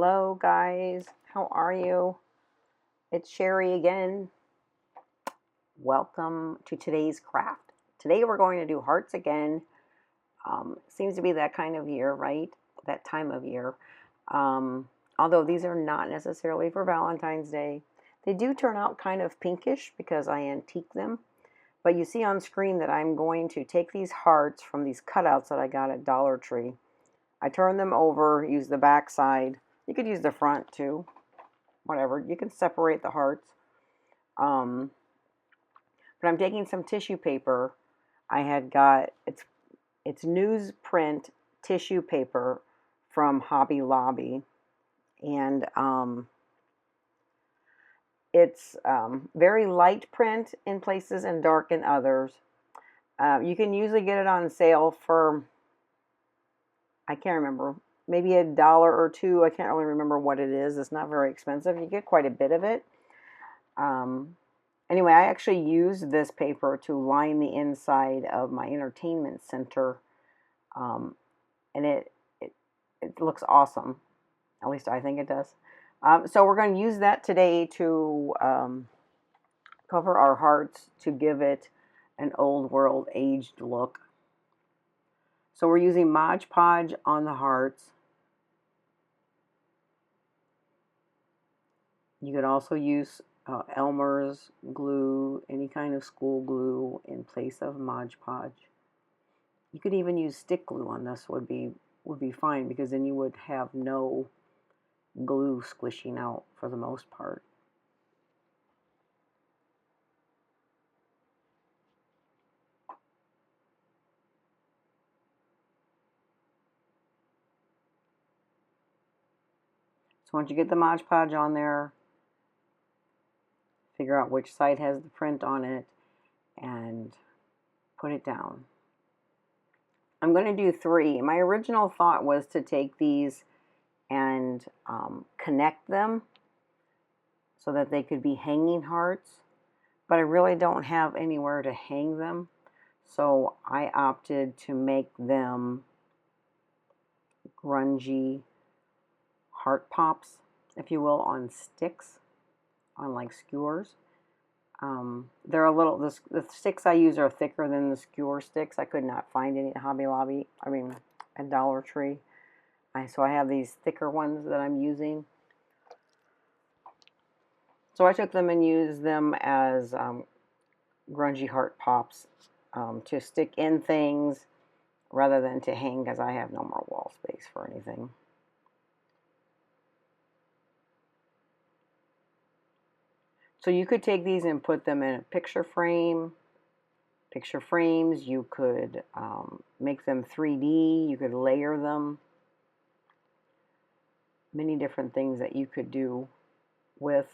Hello, guys. How are you? It's Sherry again. Welcome to today's craft. Today we're going to do hearts again. Seems to be that kind of year, right? That time of year. Um, Although these are not necessarily for Valentine's Day. They do turn out kind of pinkish because I antique them. But you see on screen that I'm going to take these hearts from these cutouts that I got at Dollar Tree. I turn them over, use the back side. You could use the front too. Whatever. You can separate the hearts. Um, but I'm taking some tissue paper. I had got it's newsprint tissue paper from Hobby Lobby, and it's very light print in places and dark in others. You can usually get it on sale for, I can't remember, maybe $1 or two. I can't really remember what it is. It's not very expensive. You get quite a bit of it. Um, Anyway, I actually used this paper to line the inside of my entertainment center, um, and it looks awesome. At least I think it does. So we're going to use that today to cover our hearts to give it an old world aged look. So we're using Mod Podge on the hearts. You could also use Elmer's glue, any kind of school glue in place of Mod Podge. You could even use stick glue on this would be fine, because then you would have no glue squishing out for the most part. So once you get the Mod Podge on there, figure out which side has the print on it and put it down. I'm going to do 3. My original thought was to take these and connect them so that they could be hanging hearts, but I really don't have anywhere to hang them, so I opted to make them grungy heart pops, if you will, on sticks, on like skewers. They're a little, the sticks I use are thicker than the skewer sticks. I could not find any at Hobby Lobby, at Dollar Tree. So I have these thicker ones that I'm using. So I took them and used them as grungy heart pops to stick in things rather than to hang, because I have no more wall space for anything. So you could take these and put them in a picture frame. Picture frames, you could make them 3D, you could layer them. Many different things that you could do with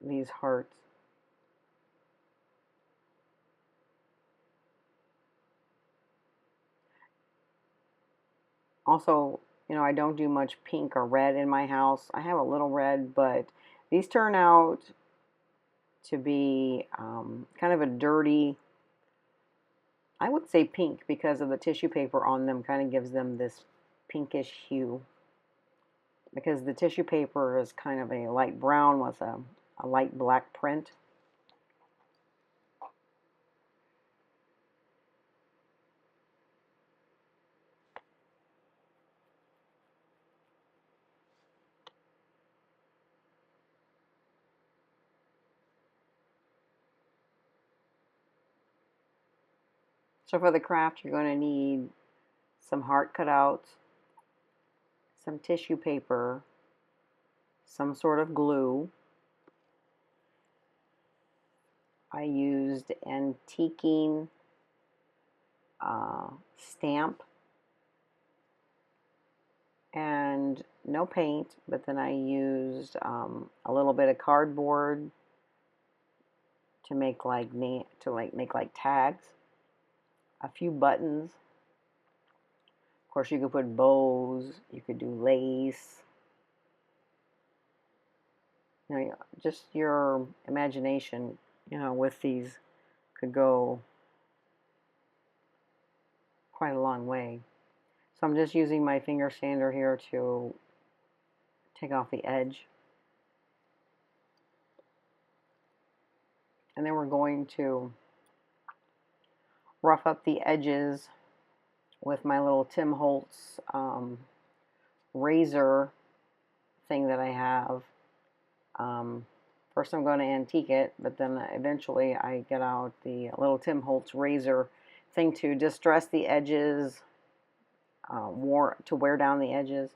these hearts. Also, I don't do much pink or red in my house. I have a little red, but these turn out to be kind of a dirty, I would say pink, because of the tissue paper on them kind of gives them this pinkish hue. Because the tissue paper is kind of a light brown with a light black print. So for the craft, you're going to need some heart cutouts, some tissue paper, some sort of glue. I used antiquing stamp and no paint, but then I used a little bit of cardboard to make make tags, a few buttons. Of course, you could put bows, you could do lace. Just your imagination, with these could go quite a long way. So I'm just using my finger sander here to take off the edge. And then we're going to rough up the edges with my little Tim Holtz razor thing that I have. First I'm going to antique it, but then eventually I get out the little Tim Holtz razor thing to distress the edges, to wear down the edges.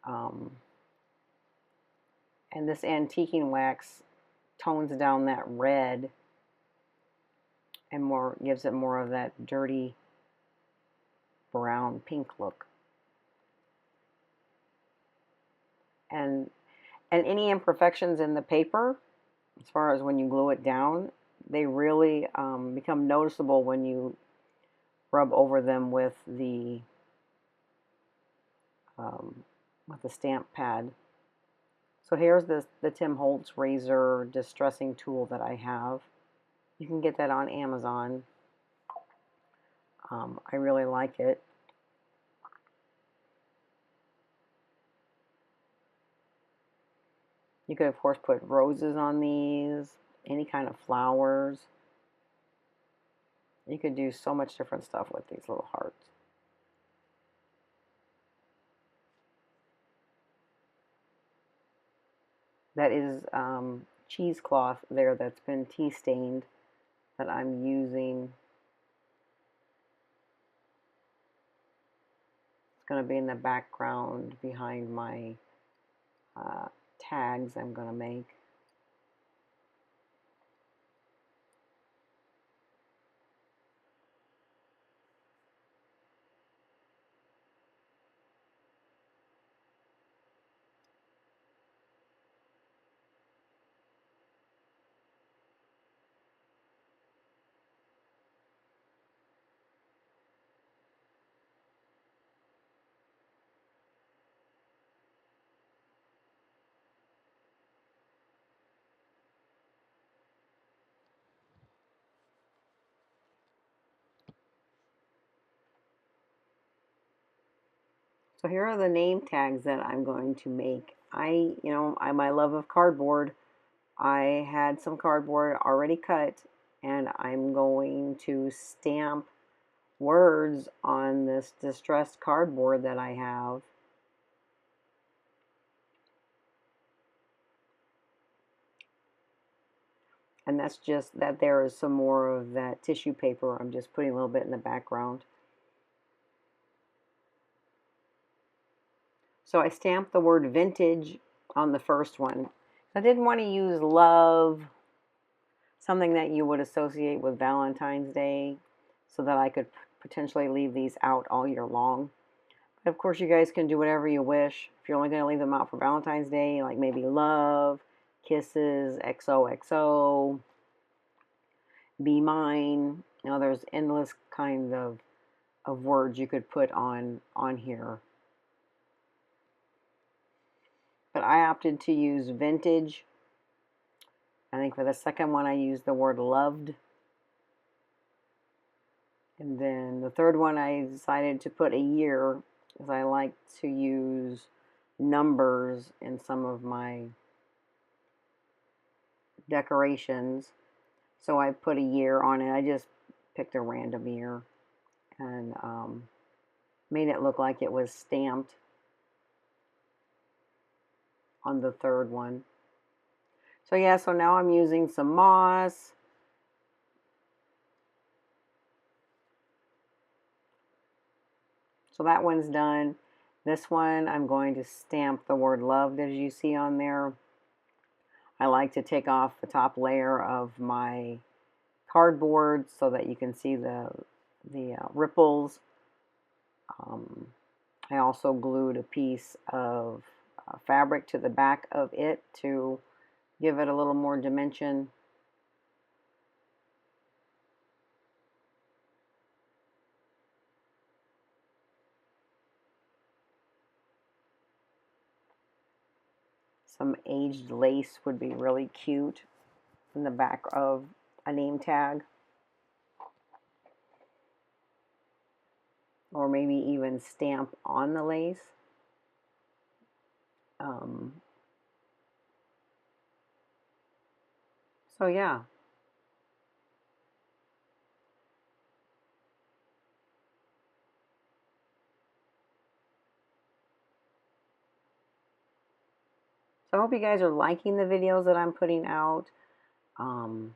And this antiquing wax tones down that red and gives it more of that dirty brown pink look. And any imperfections in the paper, as far as when you glue it down, they really become noticeable when you rub over them with the stamp pad. So here's the Tim Holtz razor distressing tool that I have. You can get that on Amazon. I really like it. You could, of course, put roses on these, any kind of flowers. You could do so much different stuff with these little hearts. That is cheesecloth there that's been tea stained that I'm using. It's going to be in the background behind my tags I'm going to make. So here are the name tags that I'm going to make. My love of cardboard. I had some cardboard already cut, and I'm going to stamp words on this distressed cardboard that I have. And that's just that there is some more of that tissue paper. I'm just putting a little bit in the background. So I stamped the word vintage on the first one. I didn't want to use love, something that you would associate with Valentine's Day, so that I could potentially leave these out all year long. But of course, you guys can do whatever you wish. If you're only going to leave them out for Valentine's Day, like maybe love, kisses, XOXO, be mine. There's endless kinds of words you could put on here. But I opted to use vintage. I think for the second one I used the word loved. And then the third one I decided to put a year, because I like to use numbers in some of my decorations. So I put a year on it. I just picked a random year and made it look like it was stamped on the third one. So yeah, so now I'm using some moss. So that one's done. This one I'm going to stamp the word loved, as you see on there. I like to take off the top layer of my cardboard so that you can see the ripples. I also glued a piece of fabric to the back of it to give it a little more dimension. Some aged lace would be really cute in the back of a name tag. Or maybe even stamp on the lace. Um, so yeah. So I hope you guys are liking the videos that I'm putting out. Um,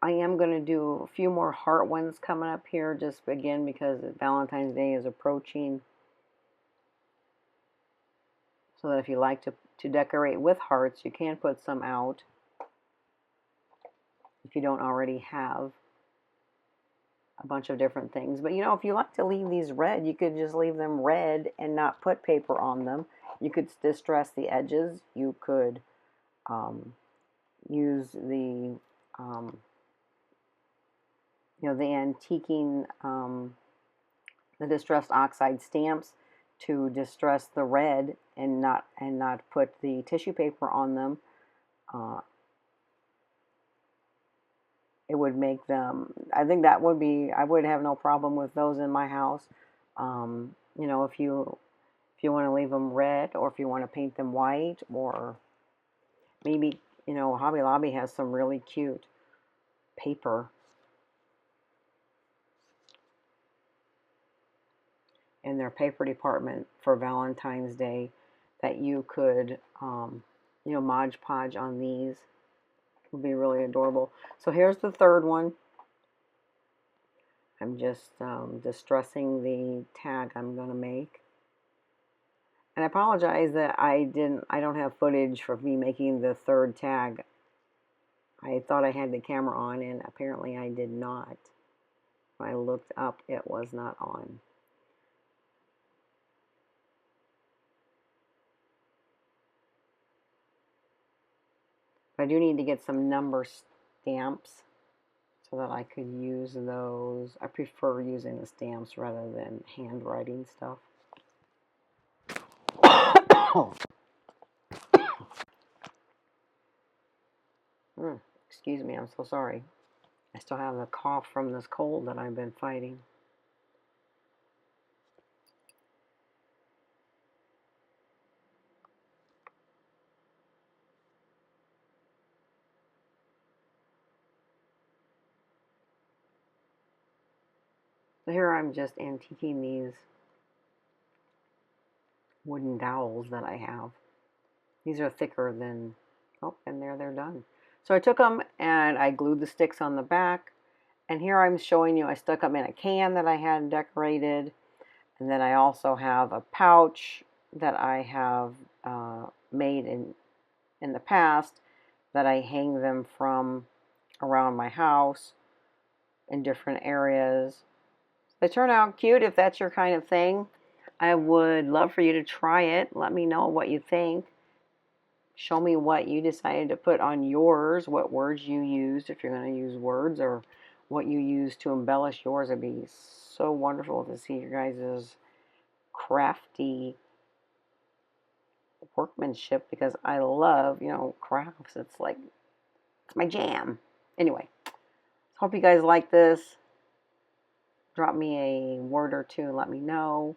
I am going to do a few more heart ones coming up here, just again because Valentine's Day is approaching. So that if you like to decorate with hearts, you can put some out if you don't already have a bunch of different things. But you know, if you like to leave these red, you could just leave them red and not put paper on them. You could distress the edges. You could um, use um, the antiquing, the distressed oxide stamps to distress the red and not put the tissue paper on them. Uh, it would make them. I think that would be. I would have no problem with those in my house. If you want to leave them red, or if you want to paint them white, or maybe Hobby Lobby has some really cute paper in their paper department for Valentine's Day that you could Mod Podge on these. It would be really adorable. So here's the third one. I'm just distressing the tag I'm going to make. And I apologize that I don't have footage for me making the third tag. I thought I had the camera on, and apparently I did not. When I looked up, it was not on. But I do need to get some number stamps so that I could use those. I prefer using the stamps rather than handwriting stuff. Excuse me, I'm so sorry. I still have the cough from this cold that I've been fighting. So here I'm just antiquing these wooden dowels that I have. These are thicker than, oh, and there they're done. So I took them and I glued the sticks on the back. And here I'm showing you, I stuck them in a can that I had decorated. And then I also have a pouch that I have made in the past that I hang them from around my house in different areas. They turn out cute if that's your kind of thing. I would love for you to try it. Let me know what you think. Show me what you decided to put on yours, what words you used, if you're going to use words, or what you used to embellish yours. It'd be so wonderful to see your guys' crafty workmanship, because I love, crafts. It's like, it's my jam. Anyway, hope you guys like this. Drop me a word or two and let me know.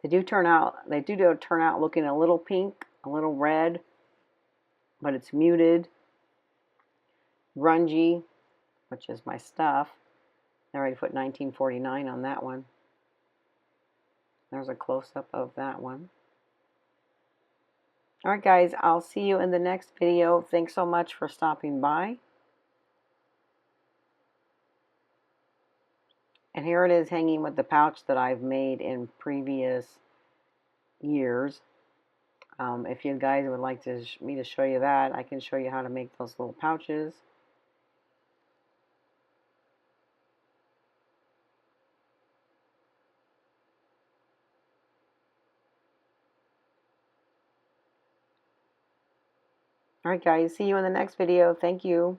They do turn out looking a little pink, a little red, but it's muted. Grungy, which is my stuff. I already put 1949 on that one. There's a close-up of that one. Alright guys, I'll see you in the next video. Thanks so much for stopping by. And here it is hanging with the pouch that I've made in previous years. If you guys would like me to show you that, I can show you how to make those little pouches. Alright guys, see you in the next video. Thank you.